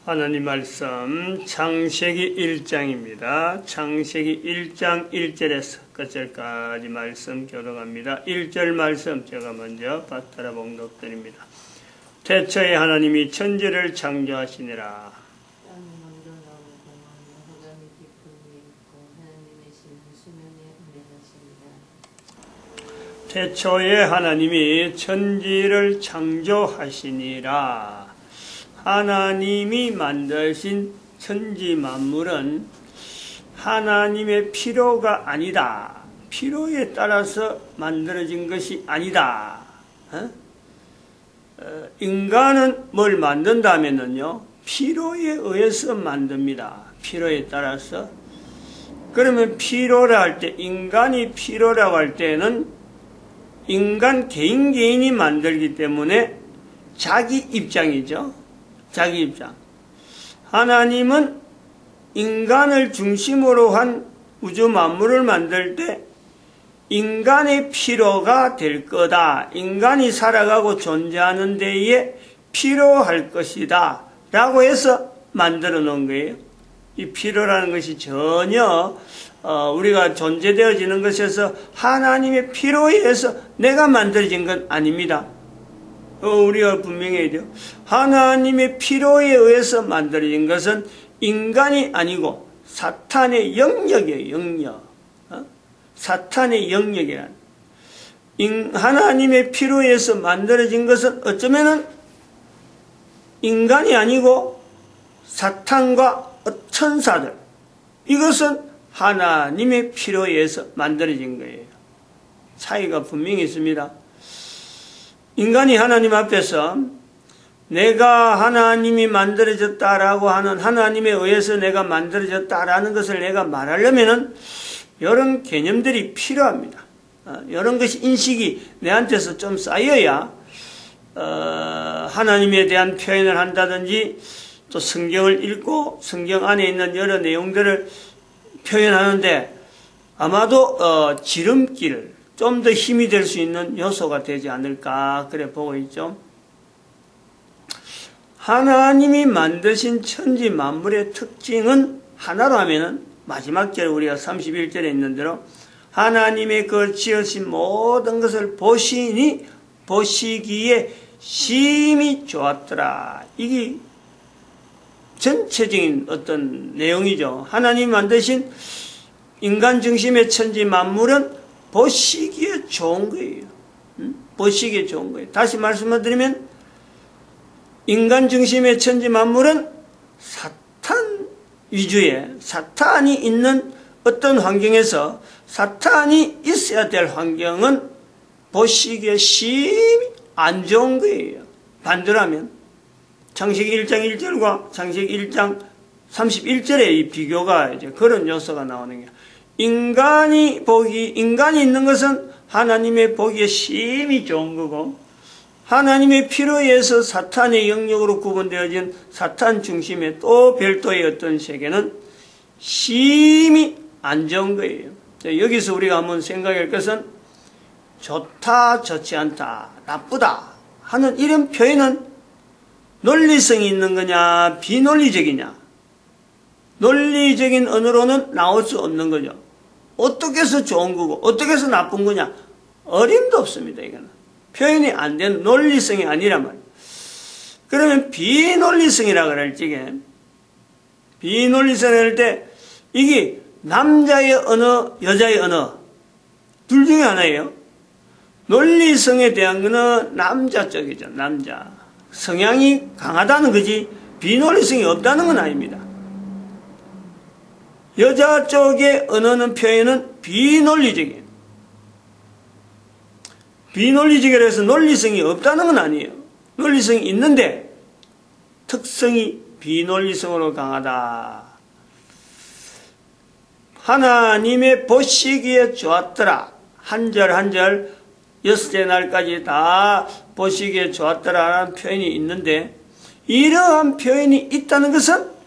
하나님 말씀 창세기 1장입니다. 창세기 1장 1절에서 끝절까지 말씀 교독합니다. 1절 말씀 제가 먼저 받들어 봉독드립니다. 태초에 하나님이 천지를 창조하시니라. 태초에 하나님이 천지를 창조하시니라. 하나님이 만드신 천지 만물은 하나님의 필요가 아니다. 필요에 따라서 만들어진 것이 아니다. 인간은 뭘 만든다면요, 필요에 의해서 만듭니다. 필요에 따라서. 그러면 필요라 할 때, 인간이 필요라고 할 때는 인간 개인이 만들기 때문에 자기 입장이죠. 자기 입장. 하나님은 인간을 중심으로 한 우주 만물을 만들 때 인간의 필요가 될 거다. 인간이 살아가고 존재하는 데에 필요할 것이다. 라고 해서 만들어 놓은 거예요. 이 필요라는 것이 전혀 우리가 존재되어지는 것에서 하나님의 필요에 의해서 내가 만들어진 건 아닙니다. 우리가 분명히 해야 돼요. 하나님의 필요에 의해서 만들어진 것은 인간이 아니고 사탄의 영역이에요. 영역. 사탄의 영역이란. 하나님의 필요에 의해서 만들어진 것은 어쩌면은 인간이 아니고 사탄과 천사들. 이것은 하나님의 필요에 의해서 만들어진 거예요. 차이가 분명히 있습니다. 인간이 하나님 앞에서 내가 하나님이 만들어졌다라고 하는, 하나님에 의해서 내가 만들어졌다라는 것을 내가 말하려면은 이런 개념들이 필요합니다. 이런 것이 인식이 내한테서 좀 쌓여야 하나님에 대한 표현을 한다든지 또 성경을 읽고 성경 안에 있는 여러 내용들을 표현하는데 아마도 지름길을 좀 더 힘이 될 수 있는 요소가 되지 않을까 그래 보고 있죠. 하나님이 만드신 천지 만물의 특징은 하나로 하면은 마지막 절 우리가 31절에 있는 대로 하나님의 그 지으신 모든 것을 보시니 보시기에 심히 좋았더라. 이게 전체적인 어떤 내용이죠. 하나님이 만드신 인간 중심의 천지 만물은 보시기에 좋은 거예요. 보시기에 좋은 거예요. 다시 말씀을 드리면 인간 중심의 천지 만물은 사탄 위주의, 사탄이 있는 어떤 환경에서 사탄이 있어야 될 환경은 보시기에 심히 안 좋은 거예요. 반대로 하면 창세기 1장 1절과 창세기 1장 31절의 이 비교가 이제 그런 요소가 나오는 거예요. 인간이 있는 것은 하나님의 보기에 심히 좋은 거고, 하나님의 필요에 의해서 사탄의 영역으로 구분되어진 사탄 중심의 또 별도의 어떤 세계는 심히 안 좋은 거예요. 여기서 우리가 한번 생각할 것은 좋다, 좋지 않다, 나쁘다 하는 이런 표현은 논리성이 있는 거냐, 비논리적이냐. 논리적인 언어로는 나올 수 없는 거죠. 어떻게 해서 좋은 거고 어떻게 해서 나쁜 거냐, 어림도 없습니다. 이거는 표현이 안 된 논리성이 아니란 말이에요. 그러면 비논리성이라 그럴 적에, 비논리성이라 할 때 이게 남자의 언어, 여자의 언어 둘 중에 하나예요. 논리성에 대한 거는 남자 쪽이죠. 남자 성향이 강하다는 거지 비논리성이 없다는 건 아닙니다. 여자 쪽의 언어는 표현은 비논리적이에요. 비논리적이라 해서 논리성이 없다는 건 아니에요. 논리성이 있는데 특성이 비논리성으로 강하다. 하나님의 보시기에 좋았더라. 한 절 한 절 여섯째 날까지 다 보시기에 좋았더라라는 표현이 있는데, 이러한 표현이 있다는 것은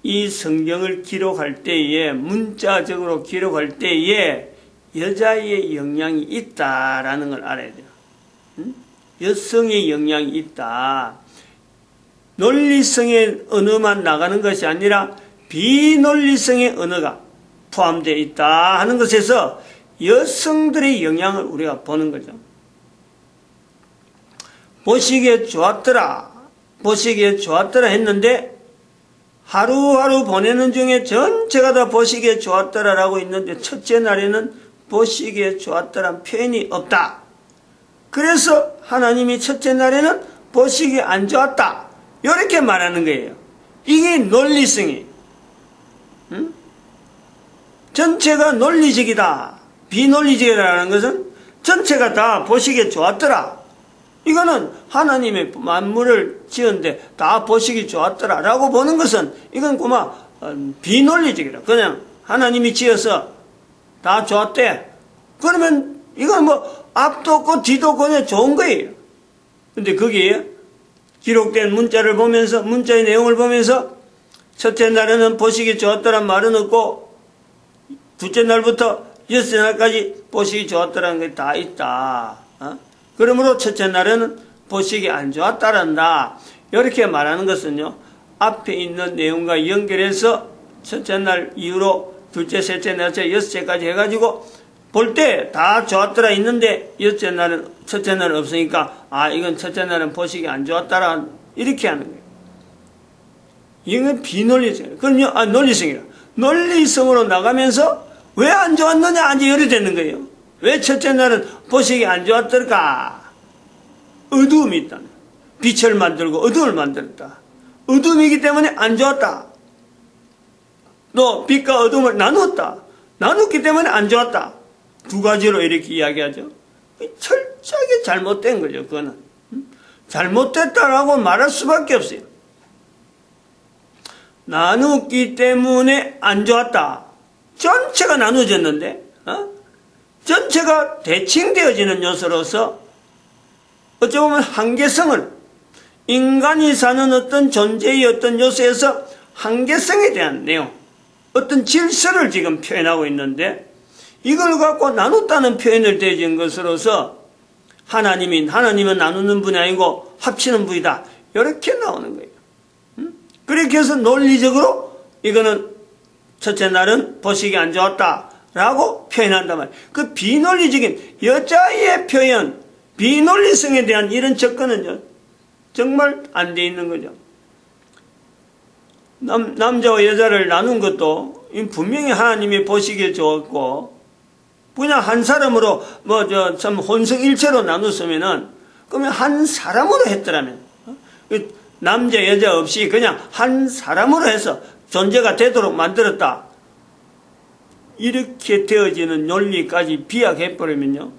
이 성경을 기록할 때에, 문자적으로 기록할 때에 여자의 영향이 있다라는 걸 알아야 돼요. 여성의 영향이 있다. 논리성의 언어만 나가는 것이 아니라 비논리성의 언어가 포함되어 있다 하는 것에서 여성들의 영향을 우리가 보는 거죠. 보시기에 좋았더라, 보시기에 좋았더라 했는데 하루하루 보내는 중에 전체가 다 보시기에 좋았더라라고 있는데 첫째 날에는 보시기에 좋았더라는 표현이 없다. 그래서 하나님이 첫째 날에는 보시기에 안 좋았다, 이렇게 말하는 거예요. 이게 논리성이에요. 응? 전체가 논리적이다, 비논리적이라는 것은 전체가 다 보시기에 좋았더라, 이거는 하나님의 만물을 지었는데 다 보시기 좋았더라 라고 보는 것은 이건 그만 비논리적이라. 그냥 하나님이 지어서 다 좋았대, 그러면 이건 뭐 앞도 없고 뒤도 없고 그냥 좋은 거예요. 근데 거기에 기록된 문자를 보면서, 문자의 내용을 보면서 첫째 날에는 보시기 좋았더란 말은 없고 둘째 날부터 여섯째 날까지 보시기 좋았더라는 게 다 있다. 그러므로 첫째 날에는 보시기 안 좋았다란다, 이렇게 말하는 것은요, 앞에 있는 내용과 연결해서 첫째 날 이후로 둘째, 셋째, 넷째, 여섯째까지 해가지고 볼 때 다 좋았더라 있는데 여섯째 날은, 첫째 날은 없으니까 이건 첫째 날은 보시기 안 좋았다라, 이렇게 하는 거예요. 이건 비논리성이에요. 그럼요, 논리성이라. 논리성으로 나가면서 왜 안 좋았느냐, 이제 이래 되는 거예요. 왜 첫째 날은 보시기 안 좋았을까? 어두움이 있다. 빛을 만들고 어두움을 만들었다. 어두움이기 때문에 안 좋았다. 또 빛과 어두움을 나누었다. 나눴기 때문에 안 좋았다. 두 가지로 이렇게 이야기하죠. 철저하게 잘못된 거죠. 그거는 잘못됐다라고 말할 수밖에 없어요. 나누기 때문에 안 좋았다. 전체가 나누어졌는데 전체가 대칭되어지는 요소로서 어찌 보면 한계성을, 인간이 사는 어떤 존재의 어떤 요소에서 한계성에 대한 내용, 어떤 질서를 지금 표현하고 있는데 이걸 갖고 나눴다는 표현을 대진 것으로서 하나님은 나누는 분이 아니고 합치는 분이다, 이렇게 나오는 거예요. 그렇게 해서 논리적으로 이거는 첫째 날은 보시기 안 좋았다 라고 표현한단 말이에요. 그 비논리적인 여자의 표현, 비논리성에 대한 이런 접근은요, 정말 안 돼 있는 거죠. 남자와 여자를 나눈 것도 분명히 하나님이 보시기에 좋았고, 그냥 한 사람으로 참 혼성일체로 나눴으면은, 그러면 한 사람으로 했더라면, 남자 여자 없이 그냥 한 사람으로 해서 존재가 되도록 만들었다, 이렇게 되어지는 논리까지 비약해버리면요,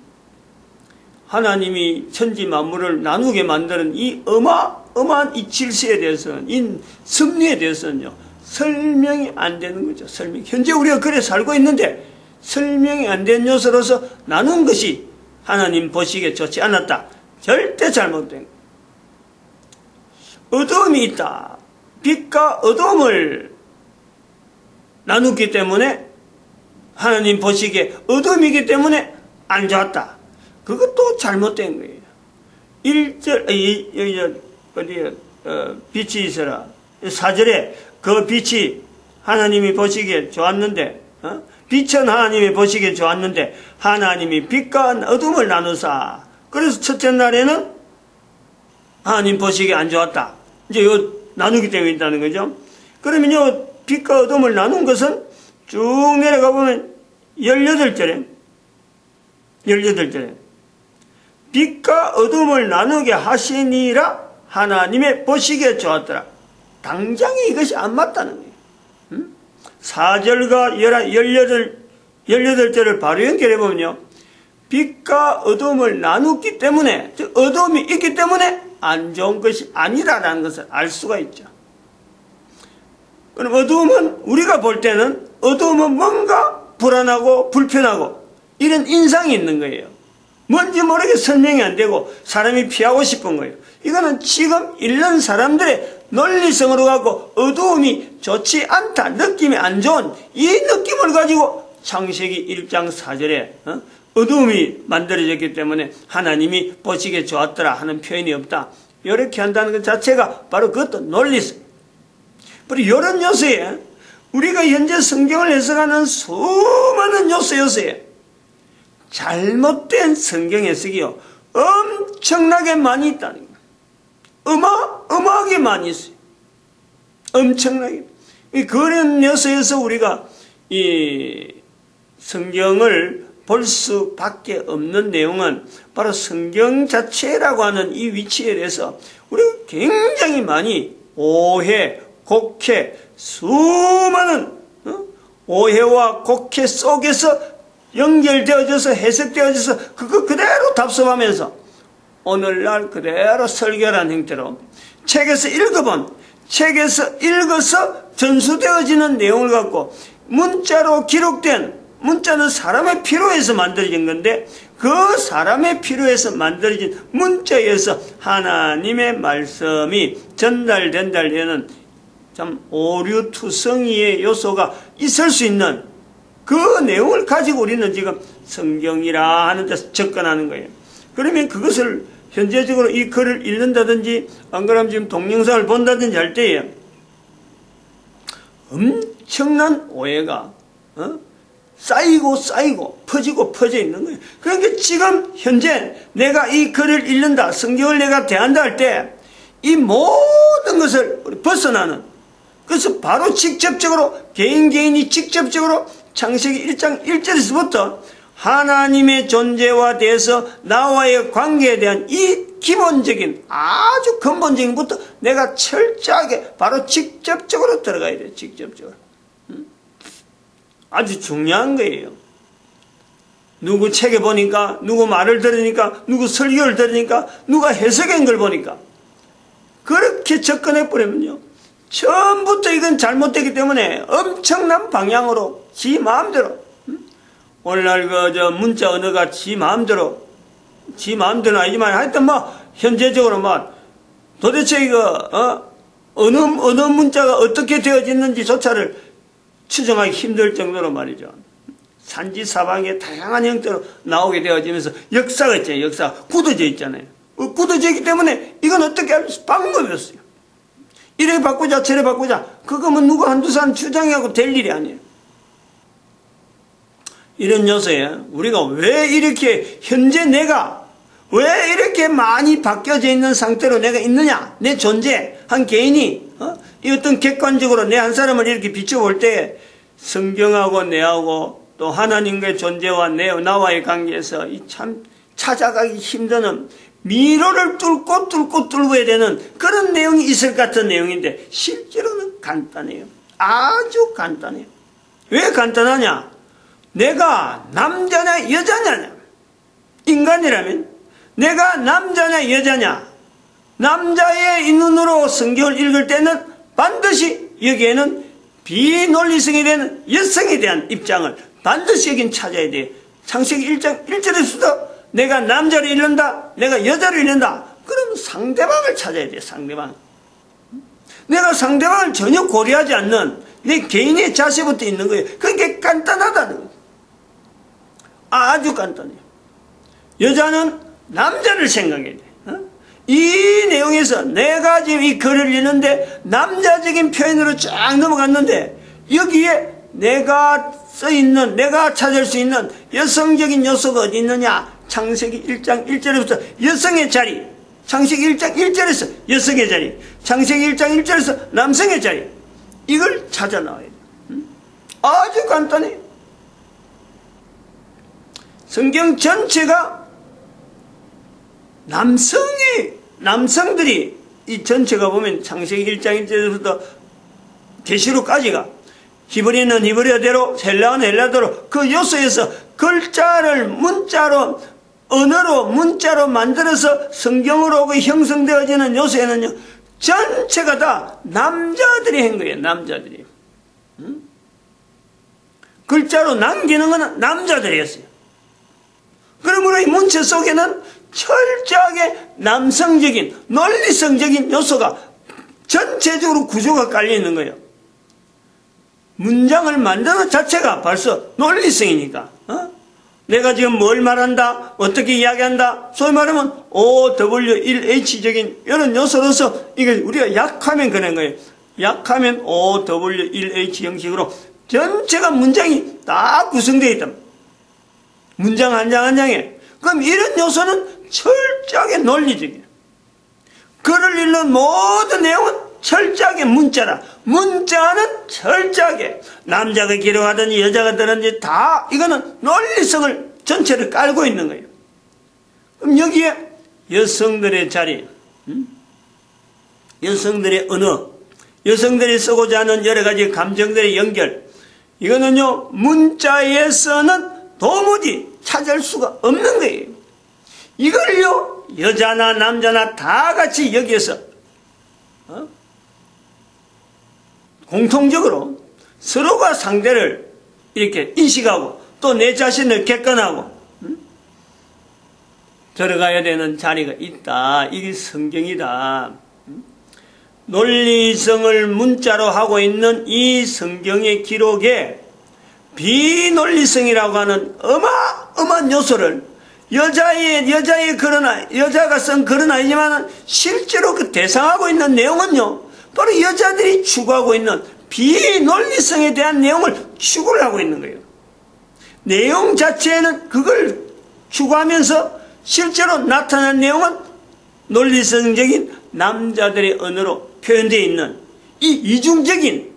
하나님이 천지 만물을 나누게 만드는 이 어마어마한 이 질서에 대해서는, 이 섭리에 대해서는요, 설명이 안 되는 거죠. 현재 우리가 그래 살고 있는데 설명이 안 된 요소로서 나눈 것이 하나님 보시기에 좋지 않았다. 절대 잘못된 거예요. 어두움이 있다. 빛과 어두움을 나누기 때문에 하나님 보시기에 어둠이기 때문에 안 좋았다. 그것도 잘못된 거예요. 1절, 빛이 있어라. 4절에 그 빛이 하나님이 보시기에 좋았는데, 빛은 하나님이 보시기에 좋았는데, 하나님이 빛과 어둠을 나누사. 그래서 첫째 날에는 하나님 보시기에 안 좋았다. 이제 이거 나누기 때문에 있다는 거죠. 그러면 요 빛과 어둠을 나눈 것은 쭉 내려가 보면 18절에 빛과 어둠을 나누게 하시니라 하나님의 보시기에 좋았더라. 당장에 이것이 안 맞다는 거예요. 4절과 18절을 바로 연결해 보면요, 빛과 어둠을 나누기 때문에, 즉 어둠이 있기 때문에 안 좋은 것이 아니라는 것을 알 수가 있죠. 그럼 어두움은, 우리가 볼 때는 어두움은 뭔가 불안하고 불편하고 이런 인상이 있는 거예요. 뭔지 모르게 설명이 안 되고 사람이 피하고 싶은 거예요. 이거는 지금 읽는 사람들의 논리성으로 갖고 어두움이 좋지 않다, 느낌이 안 좋은 이 느낌을 가지고 창세기 1장 4절에 어두움이 만들어졌기 때문에 하나님이 보시기에 좋았더라 하는 표현이 없다, 이렇게 한다는 것 자체가 바로 그것도 논리성. 그리고 이런 요소에 우리가 현재 성경을 해석하는 수많은 요소에 잘못된 성경 해석이요 엄청나게 많이 있다는 거예요. 어마하게 많이 있어요. 엄청나게. 그런 요소에서 우리가 이 성경을 볼 수밖에 없는 내용은 바로 성경 자체라고 하는 이 위치에 대해서 우리가 굉장히 많이 오해, 곡해, 수많은 오해와 곡해 속에서 연결되어져서 해석되어져서 그거 그대로 답습하면서 오늘날 그대로 설교라는 형태로 책에서 읽어서 전수되어지는 내용을 갖고 문자로 기록된, 문자는 사람의 필요에서 만들어진 건데 그 사람의 필요에서 만들어진 문자에서 하나님의 말씀이 전달된다 에는 참 오류투성이의 요소가 있을 수 있는 그 내용을 가지고 우리는 지금 성경이라 하는 데서 접근하는 거예요. 그러면 그것을 현재적으로 이 글을 읽는다든지 안 그러면 지금 동영상을 본다든지 할 때에 엄청난 오해가 쌓이고 퍼져 있는 거예요. 그러니까 지금 현재 내가 이 글을 읽는다, 성경을 내가 대한다 할 때 이 모든 것을 벗어나는, 그래서 바로 직접적으로 개인이 직접적으로 창세기 1장 1절에서부터 하나님의 존재와 대해서 나와의 관계에 대한 이 기본적인 아주 근본적인 것부터 내가 철저하게 바로 직접적으로 들어가야 돼요. 직접적으로. 아주 중요한 거예요. 누구 책에 보니까, 누구 말을 들으니까, 누구 설교를 들으니까, 누가 해석한 걸 보니까 그렇게 접근해 버리면요 처음부터 이건 잘못되기 때문에 엄청난 방향으로 지 마음대로, 오늘날 문자 언어가 지 마음대로는 아니지만 하여튼 현재적으로 도대체 어느 문자가 어떻게 되어졌는지조차를 추정하기 힘들 정도로 말이죠. 산지 사방에 다양한 형태로 나오게 되어지면서 역사가 있잖아요. 역사가 굳어져 있잖아요. 굳어져 있기 때문에 이건 어떻게 할 방법이 없어요. 이래 바꾸자 저래 바꾸자 그거면 누구 한두 사람 주장하고 될 일이 아니에요. 이런 요소에 우리가 왜 이렇게 현재 내가 왜 이렇게 많이 바뀌어져 있는 상태로 내가 있느냐, 내 존재 한 개인이 이 어떤 객관적으로 내 한 사람을 이렇게 비춰볼 때 성경하고 내하고 또 하나님과의 존재와 나와의 관계에서 이 참 찾아가기 힘드는 미로를 뚫어야 되는 그런 내용이 있을 것 같은 내용인데 실제로는 간단해요. 아주 간단해요. 왜 간단하냐? 내가 남자냐 여자냐? 인간이라면 내가 남자냐 여자냐? 남자의 눈으로 성경을 읽을 때는 반드시 여기에는 비논리성에 대한 여성에 대한 입장을 반드시 여긴 찾아야 돼요. 창세기 1장 1절에서도 내가 남자를 읽는다, 내가 여자를 읽는다. 그럼 상대방을 찾아야 돼요. 상대방. 내가 상대방을 전혀 고려하지 않는 내 개인의 자세부터 있는 거예요. 그게 간단하다는 거예요. 아주 간단해요. 여자는 남자를 생각해야 돼. 이 내용에서 내가 지금 이 글을 읽는데 남자적인 표현으로 쫙 넘어갔는데 여기에 내가 써있는, 내가 찾을 수 있는 여성적인 요소가 어디 있느냐? 창세기 1장 1절에부터 여성의 자리, 창세기 1장 1절에서 여성의 자리, 창세기 1장 1절에서 남성의 자리, 이걸 찾아 나와야 돼. 아주 간단해. 성경 전체가 남성들이 이 전체가 보면 창세기 1장 1절에서부터 계시록까지가 히브리는 히브리어대로 헬라어는 헬라어대로 그 요소에서 글자를 문자로 만들어서 성경으로 형성되어지는 요소에는요 전체가 다 남자들이 한 거예요. 남자들이. 글자로 남기는 건 남자들이 했어요. 그러므로 이 문체 속에는 철저하게 남성적인 논리성적인 요소가 전체적으로 구조가 깔려 있는 거예요. 문장을 만드는 자체가 벌써 논리성이니까 내가 지금 뭘 말한다, 어떻게 이야기한다, 소위 말하면 OW1H적인 이런 요소로서 이게 우리가 약하면 그런 거예요. 약하면 OW1H 형식으로 전체가 문장이 다 구성되어 있다. 문장 한 장 한 장에. 그럼 이런 요소는 철저하게 논리적이에요. 글을 읽는 모든 내용은 철저하게 문자라. 문자는 철저하게 남자가 기록하든지 여자가 들었든지 다 이거는 논리성을 전체를 깔고 있는 거예요. 그럼 여기에 여성들의 자리, 여성들의 언어, 여성들이 쓰고자 하는 여러 가지 감정들의 연결, 이거는요 문자에서는 도무지 찾을 수가 없는 거예요. 이걸요 여자나 남자나 다 같이 여기에서 공통적으로 서로가 상대를 이렇게 인식하고 또 내 자신을 객관하고 들어가야 되는 자리가 있다. 이게 성경이다. 논리성을 문자로 하고 있는 이 성경의 기록에 비논리성이라고 하는 어마어마한 요소를 여자의 그러나 여자가 쓴 글은 아니지만 실제로 그 대상하고 있는 내용은요 바로 여자들이 추구하고 있는 비논리성에 대한 내용을 추구를 하고 있는 거예요. 내용 자체에는 그걸 추구하면서 실제로 나타난 내용은 논리성적인 남자들의 언어로 표현되어 있는 이 이중적인,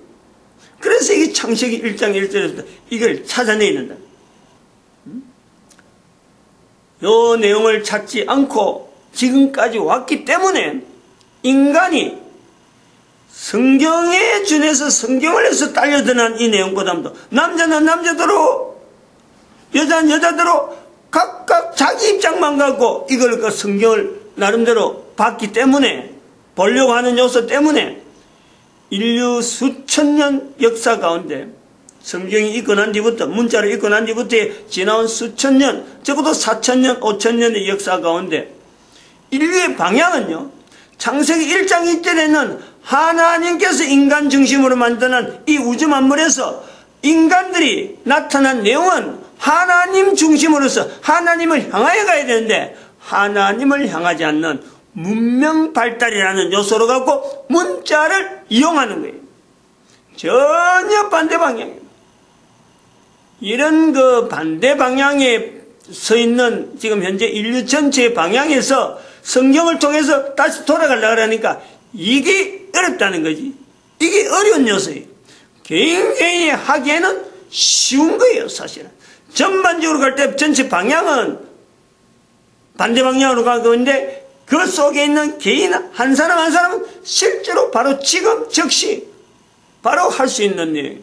그래서 이게 창세기 1장 1절에서 이걸 찾아내는다. 이 내용을 찾지 않고 지금까지 왔기 때문에 인간이 성경에 준해서 성경을 해서 딸려드는 이 내용보다도 남자는 남자대로 여자는 여자대로 각각 자기 입장만 갖고 이걸 그 성경을 나름대로 봤기 때문에 보려고 하는 요소 때문에 인류 수천 년 역사 가운데 성경이 있고 난 뒤부터 문자로 있고 난 뒤부터 지나온 수천 년 적어도 4,000년 5,000년의 역사 가운데 인류의 방향은요 창세기 1장 1절에는 하나님께서 인간 중심으로 만드는 이 우주 만물에서 인간들이 나타난 내용은 하나님 중심으로서 하나님을 향하여 가야 되는데 하나님을 향하지 않는 문명 발달이라는 요소로 갖고 문자를 이용하는 거예요. 전혀 반대 방향이에요. 이런 그 반대 방향에 서 있는 지금 현재 인류 전체의 방향에서 성경을 통해서 다시 돌아가려고 하니까 이게 어렵다는 거지. 이게 어려운 요소예요. 개인이 하기에는 쉬운 거예요, 사실은. 전반적으로 갈 때 전체 방향은 반대 방향으로 가고 있는데 그 속에 있는 개인 한 사람 한 사람은 실제로 바로 지금 즉시 바로 할 수 있는 일.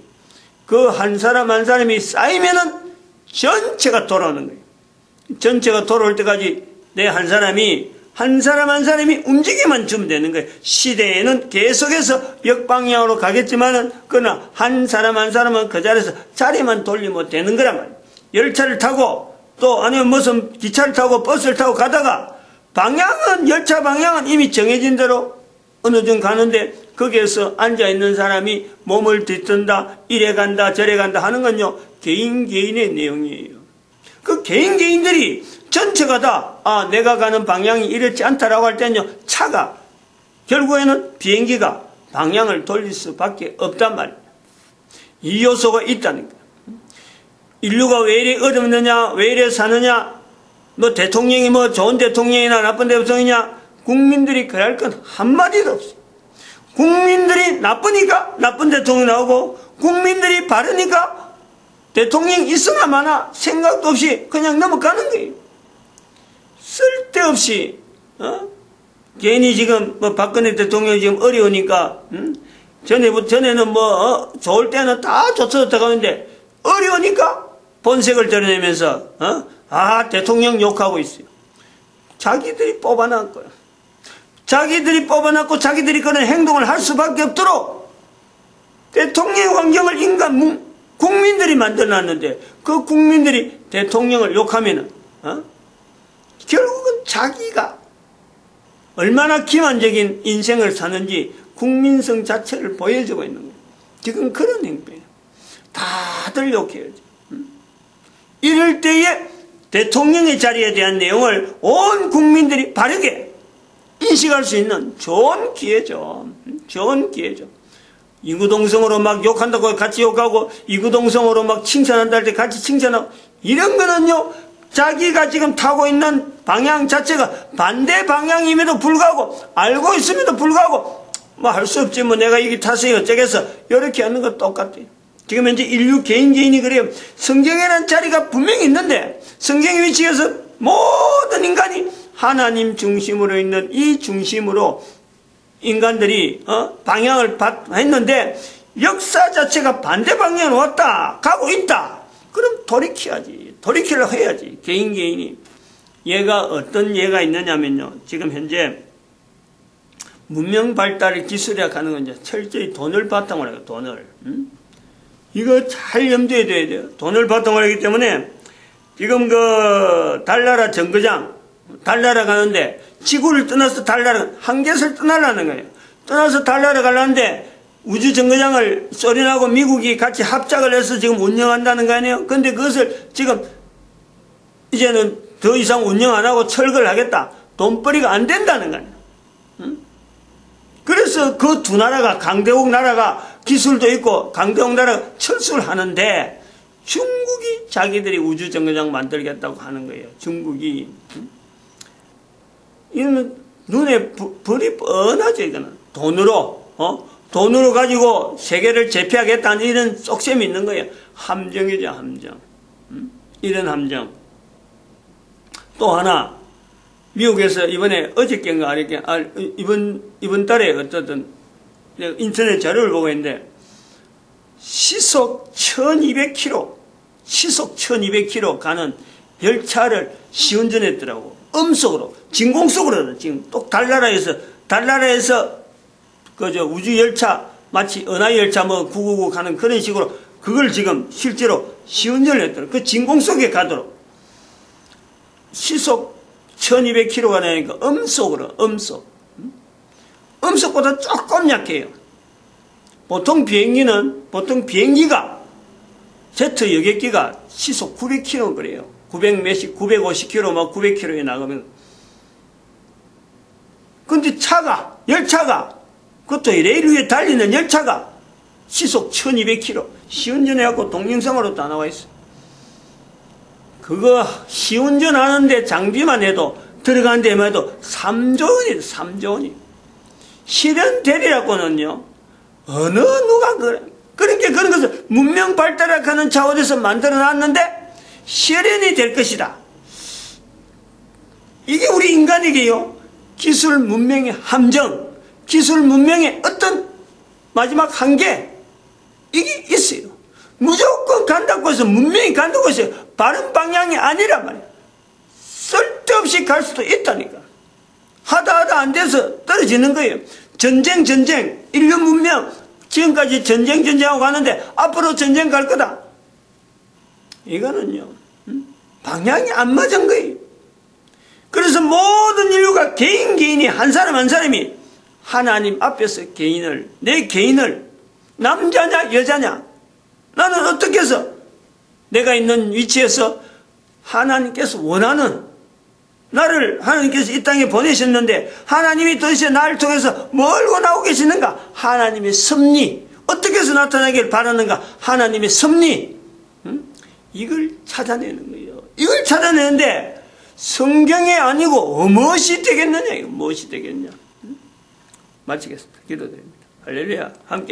그 한 사람 한 사람이 쌓이면은 전체가 돌아오는 거예요. 전체가 돌아올 때까지 내 한 사람이 한 사람 한 사람이 움직이만 주면 되는 거예요. 시대에는 계속해서 역방향으로 가겠지만은 그러나 한 사람 한 사람은 그 자리에서 자리만 돌리면 되는 거란 말이에요. 열차를 타고 또 아니면 무슨 기차를 타고 버스를 타고 가다가 방향은 열차 방향은 이미 정해진 대로 어느 정도 가는데 거기에서 앉아있는 사람이 몸을 뒤뜬다 이래 간다 저래 간다 하는 건요 개인의 내용이에요. 그 개인들이 전체가 다 내가 가는 방향이 이렇지 않다라고 할 때는요 차가 결국에는 비행기가 방향을 돌릴 수밖에 없단 말이에요. 이 요소가 있다는 거예요. 인류가 왜 이래 어렵느냐 왜 이래 사느냐 뭐 대통령이 뭐 좋은 대통령이나 나쁜 대통령이냐 국민들이 그럴 건 한마디도 없어요. 국민들이 나쁘니까 나쁜 대통령 나오고 국민들이 바르니까 대통령 있으나 마나 생각도 없이 그냥 넘어가는 거예요. 쓸데없이 괜히 지금 뭐 박근혜 대통령이 지금 어려우니까 전에는 뭐 좋을 때는 다 좋다고 하는데 어려우니까 본색을 드러내면서 대통령 욕하고 있어요. 자기들이 뽑아놓은 거예요. 자기들이 뽑아놨고 자기들이 그런 행동을 할 수밖에 없도록 대통령 환경을 국민들이 만들어놨는데 그 국민들이 대통령을 욕하면은 결국은 자기가 얼마나 기만적인 인생을 사는지 국민성 자체를 보여주고 있는 거예요. 지금 그런 행동이에요. 다들 욕해야죠. 이럴 때에 대통령의 자리에 대한 내용을 온 국민들이 바르게 인식할 수 있는 좋은 기회죠. 좋은 기회죠. 이구동성으로 막 욕한다고 같이 욕하고, 이구동성으로 막 칭찬한다 할 때 같이 칭찬하고, 이런 거는요, 자기가 지금 타고 있는 방향 자체가 반대 방향임에도 불구하고, 알고 있음에도 불구하고, 뭐 할 수 없지, 뭐 내가 이게 탔으니 어쩌겠어. 이렇게 하는 거 똑같아요. 지금 현재 인류 개인이 그래요. 성경에는 자리가 분명히 있는데, 성경의 위치에서 모든 인간이 하나님 중심으로 있는 이 중심으로 인간들이 방향을 했는데, 역사 자체가 반대 방향으로 왔다, 가고 있다. 그럼 돌이켜야지. 돌이키려고 해야지. 개인이. 얘가 어떤 예가 있느냐면요. 지금 현재 문명 발달을 기술이라고 하는 건 이제 철저히 돈을 바탕으로 해요. 돈을. 이거 잘 염두에 둬야 돼요. 돈을 바탕으로 하기 때문에 지금 그 달나라 정거장, 달나라 가는데 지구를 떠나서 달나라, 한 개를 떠나려는 거예요. 떠나서 달나라 가려는데 우주 정거장을 소련하고 미국이 같이 합작을 해서 지금 운영한다는 거 아니에요? 근데 그것을 지금 이제는 더 이상 운영 안 하고 철거를 하겠다. 돈벌이가 안 된다는 거 아니에요? 그래서 그 두 나라가, 강대국 나라가 기술도 있고 강대국 나라가 철수를 하는데 중국이 자기들이 우주 정거장 만들겠다고 하는 거예요. 중국이. 이거는 눈에 불이 뻔하죠. 이거는 돈으로 가지고 세계를 제패하겠다는 이런 속셈이 있는 거예요. 함정이죠, 함정. 이런 함정. 또 하나, 미국에서 이번에 어저께인가 이번 달에 어쨌든 인터넷 자료를 보고 있는데 시속 1200km 가는 열차를 시운전했더라고. 음속으로, 진공속으로. 지금 또 달나라에서 그저 우주 열차, 마치 은하의 열차 뭐 999 가는 그런 식으로 그걸 지금 실제로 시운전을 했더라고. 그 진공속에 가도록. 시속 1200km가 되니까 음속으로, 음속보다 조금 약해요. 보통 비행기가, 제트 여객기가 시속 900km 그래요. 950km, 막 900km에 나가면. 근데 열차가, 그것도 레일 위에 달리는 열차가 시속 1200km, 시운전해갖고 동영상으로 다 나와 있어. 그거 시운전하는데 장비만 해도 들어간 데만 해도 3조 원이에요. 3조 원이. 실현 되리라고는요. 어느 누가 그래. 그러니까 그런 것을 문명 발달하는 차원에서 만들어 놨는데 실현이 될 것이다. 이게 우리 인간에게요. 기술 문명의 함정, 기술 문명의 어떤 마지막 한계, 이게 있어요. 무조건 간다고 해서 문명이 간다고 해서 바른 방향이 아니란 말이야. 쓸데없이 갈 수도 있다니까. 하다 안 돼서 떨어지는 거예요. 전쟁, 인류 문명 지금까지 전쟁하고 가는데 앞으로 전쟁 갈 거다. 이거는요, 방향이 안 맞은 거예요. 그래서 모든 인류가 개인이 한 사람이 하나님 앞에서 내 개인을 남자냐 여자냐, 나는 어떻게 해서 내가 있는 위치에서 하나님께서 원하는 나를 하나님께서 이 땅에 보내셨는데 하나님이 도대체 나를 통해서 뭘 원하고 계시는가? 하나님의 섭리, 어떻게 해서 나타나길 바라는가? 하나님의 섭리, 이걸 찾아내는 거예요. 이걸 찾아내는데 성경이 아니고 무엇이 되겠느냐? 이거 무엇이 되겠냐? 마치겠습니다. 기도드립니다. 할렐루야. 함께